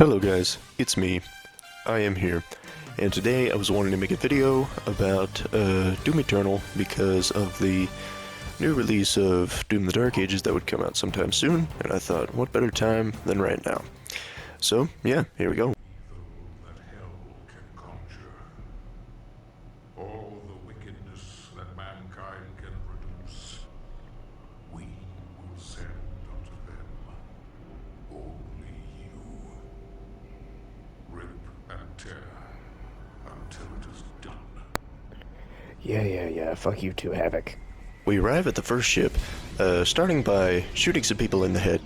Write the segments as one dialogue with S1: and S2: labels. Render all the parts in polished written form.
S1: Hello guys, it's me. I am here, and today I was wanting to make a video about Doom Eternal because of the new release of Doom the Dark Ages that would come out sometime soon, and I thought, what better time than right now? So, yeah, here we go.
S2: That hell can conjure, all the wickedness that mankind can produce, we will send unto them. Only you. Rip and tear until it is done.
S3: Yeah, fuck you too, Havoc.
S1: We arrive at the first ship, starting by shooting some people in the head.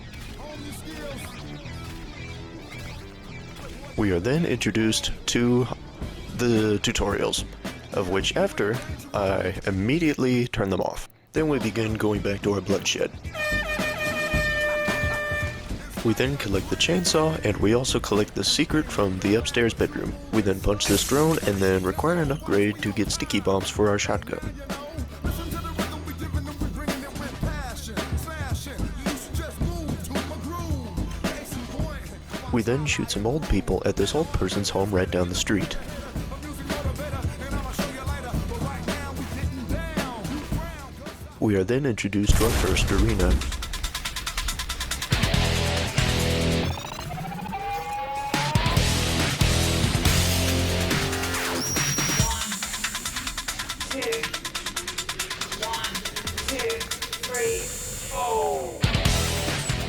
S1: We are then introduced to the tutorials, of which after, I immediately turn them off. Then we begin going back to our bloodshed. We then collect the chainsaw, and we also collect the secret from the upstairs bedroom. We then punch this drone, and then require an upgrade to get sticky bombs for our shotgun. We then shoot some old people at this old person's home right down the street. We are then introduced to our first arena.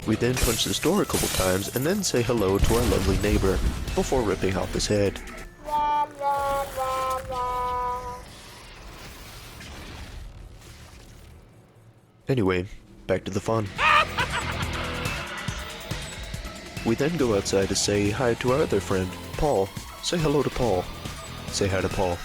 S1: We then punch this door a couple times and then say hello to our lovely neighbor before ripping off his head. Anyway, back to the fun. We then go outside to say hi to our other friend, Paul. Say hello to Paul. Say hi to Paul.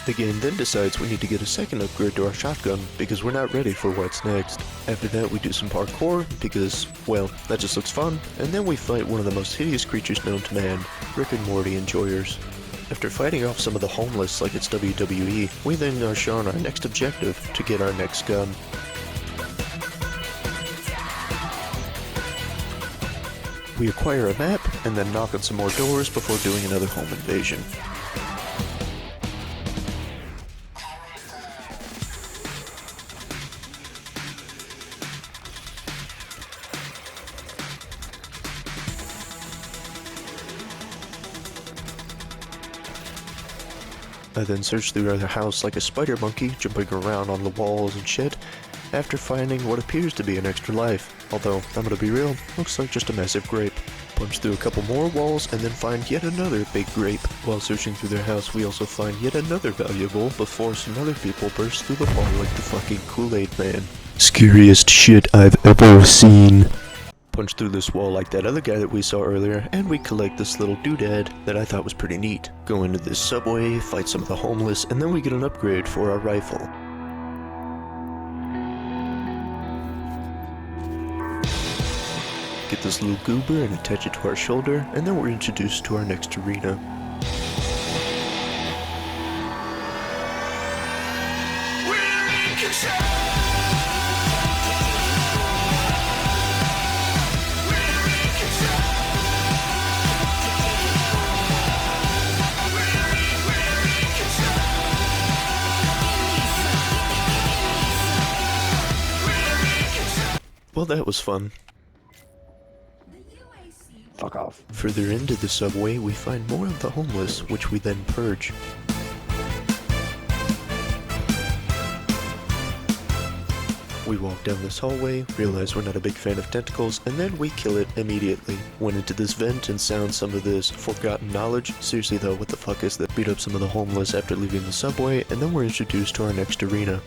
S1: The game then decides we need to get a second upgrade to our shotgun because we're not ready for what's next. After that we do some parkour because, well, that just looks fun, and then we fight one of the most hideous creatures known to man, Rick and Morty enjoyers. After fighting off some of the homeless like it's WWE, we then are shown our next objective to get our next gun. We acquire a map and then knock on some more doors before doing another home invasion. I then search through our house like a spider monkey, jumping around on the walls and shit, after finding what appears to be an extra life. Although, I'm gonna be real, looks like just a massive grape. Punch through a couple more walls and then find yet another big grape. While searching through their house, we also find yet another valuable before some other people burst through the wall like the fucking Kool-Aid Man. Scariest shit I've ever seen. Punch through this wall like that other guy that we saw earlier, and we collect this little doodad that I thought was pretty neat. Go into this subway, fight some of the homeless, and then we get an upgrade for our rifle. Get this little goober and attach it to our shoulder, and then we're introduced to our next arena.
S2: We're in control!
S1: Well, that was fun.
S3: Fuck off.
S1: Further into the subway, we find more of the homeless, which we then purge. We walk down this hallway, realize we're not a big fan of tentacles, and then we kill it immediately. Went into this vent and found some of this forgotten knowledge. Seriously though, what the fuck is that? Beat up some of the homeless after leaving the subway, and then we're introduced to our next arena.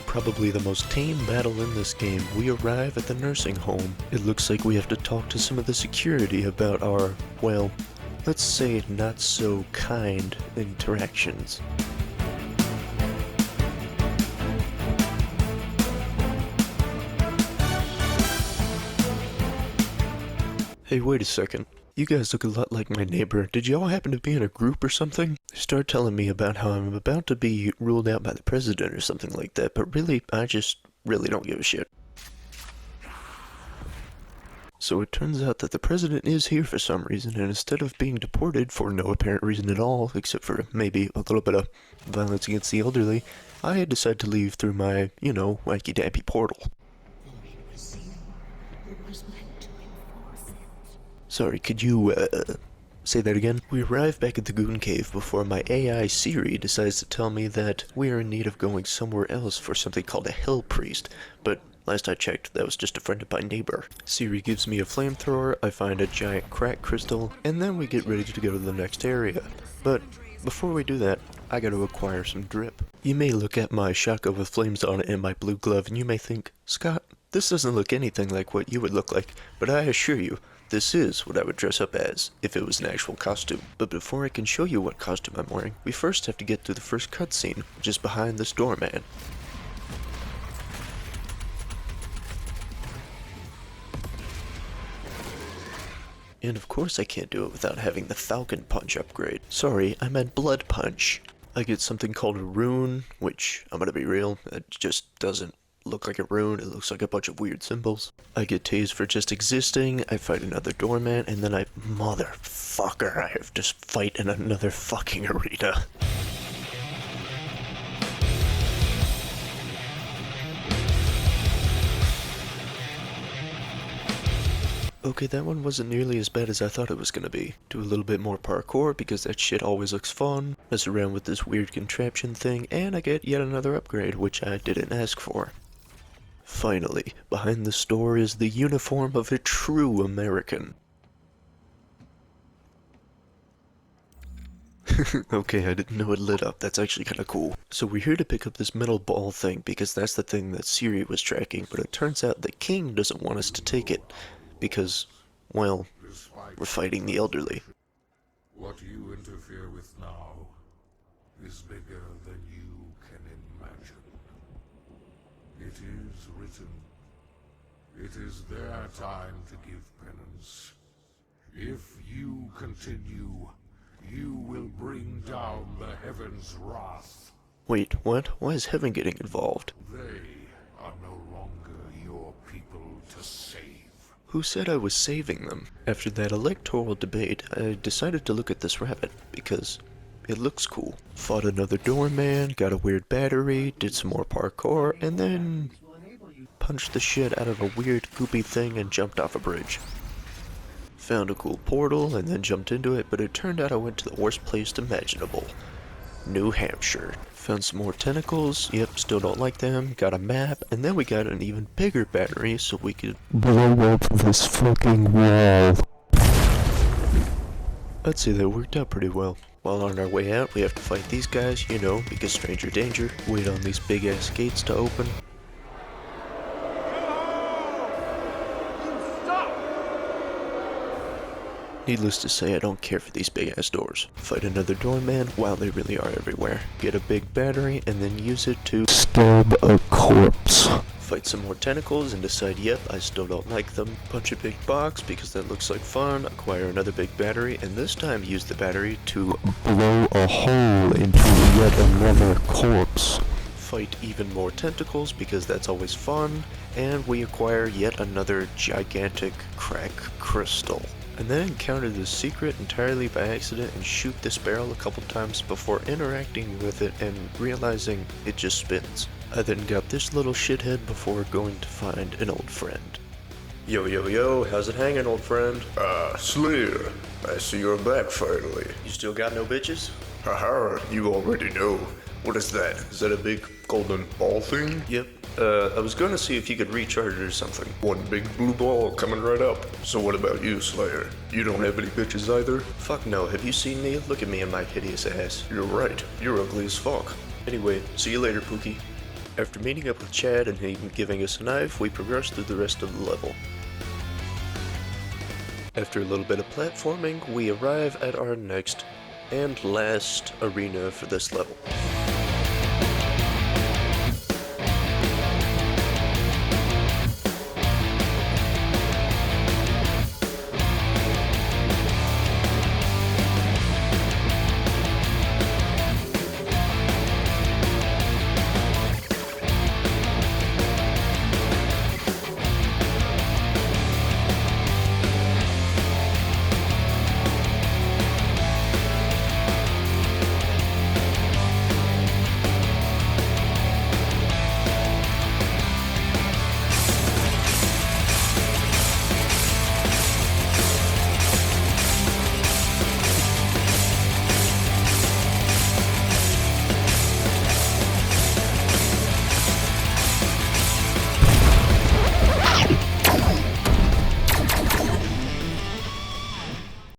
S1: probably the most tame battle in this game, we arrive at the nursing home. It looks like we have to talk to some of the security about our, well, let's say not so kind interactions. Hey, wait a second. You guys look a lot like my neighbor. Did y'all happen to be in a group or something? They start telling me about how I'm about to be ruled out by the president or something like that, but really, I just really don't give a shit. So it turns out that the president is here for some reason, and instead of being deported for no apparent reason at all, except for maybe a little bit of violence against the elderly, I decide to leave through my, wacky-dappy portal. Sorry, could you, say that again? We arrive back at the Goon Cave before my AI Siri decides to tell me that we are in need of going somewhere else for something called a Hell Priest, but last I checked, that was just a friend of my neighbor. Siri gives me a flamethrower, I find a giant crack crystal, and then we get ready to go to the next area. But before we do that, I gotta acquire some drip. You may look at my shotgun with flames on it and my blue glove, and you may think, Scott, this doesn't look anything like what you would look like, but I assure you, this is what I would dress up as, if it was an actual costume. But before I can show you what costume I'm wearing, we first have to get to the first cutscene, which is behind this doorman. And of course I can't do it without having the Falcon Punch upgrade. Sorry, I meant Blood Punch. I get something called a rune, which, I'm gonna be real, it just doesn't look like a rune, it looks like a bunch of weird symbols. I get tased for just existing, I fight another doorman, and then motherfucker, I have to fight in another fucking arena. Okay, that one wasn't nearly as bad as I thought it was gonna be. Do a little bit more parkour because that shit always looks fun. Mess around with this weird contraption thing, and I get yet another upgrade, which I didn't ask for. Finally, behind the store is the uniform of a true American. Okay, I didn't know it lit up. That's actually kinda cool. So we're here to pick up this metal ball thing because that's the thing that Siri was tracking, but it turns out the king doesn't want us to take it because, well, we're fighting the elderly.
S2: What you interfere with now is bigger than you can imagine. It is written. It is their time to give penance. If you continue, you will bring down the heaven's wrath.
S1: Wait, what? Why is heaven getting involved?
S2: They are no longer your people to save.
S1: Who said I was saving them? After that electoral debate, I decided to look at this rabbit, because it looks cool. Fought another doorman, got a weird battery, did some more parkour, and then punched the shit out of a weird goopy thing and jumped off a bridge. Found a cool portal and then jumped into it, but it turned out I went to the worst place imaginable. New Hampshire. Found some more tentacles, yep, still don't like them, got a map, and then we got an even bigger battery so we could blow up this fucking wall. I'd say that worked out pretty well. While on our way out, we have to fight these guys, because stranger danger. Wait on these big ass gates to open. Needless to say, I don't care for these big ass doors. Fight another doorman, wow, they really are everywhere. Get a big battery, and then use it to stab a corpse. Fight some more tentacles and decide, yep, I still don't like them. Punch a big box because that looks like fun. Acquire another big battery, and this time use the battery to blow a hole into yet another corpse. Fight even more tentacles because that's always fun. And we acquire yet another gigantic crack crystal. And then encounter this secret entirely by accident and shoot this barrel a couple times before interacting with it and realizing it just spins. I then got this little shithead before going to find an old friend. Yo, yo, yo, how's it hanging, old friend?
S4: Slayer, I see you're back finally.
S1: You still got no bitches?
S4: Haha, you already know. What is that? Is that a big golden ball thing?
S1: Yep. I was gonna see if you could recharge it or something.
S4: One big blue ball coming right up. So what about you, Slayer? You don't have any bitches either?
S1: Fuck no, have you seen me? Look at me and my hideous ass.
S4: You're right, you're ugly as fuck.
S1: Anyway, see you later, Pookie. After meeting up with Chad and him giving us a knife, we progress through the rest of the level. After a little bit of platforming, we arrive at our next and last arena for this level.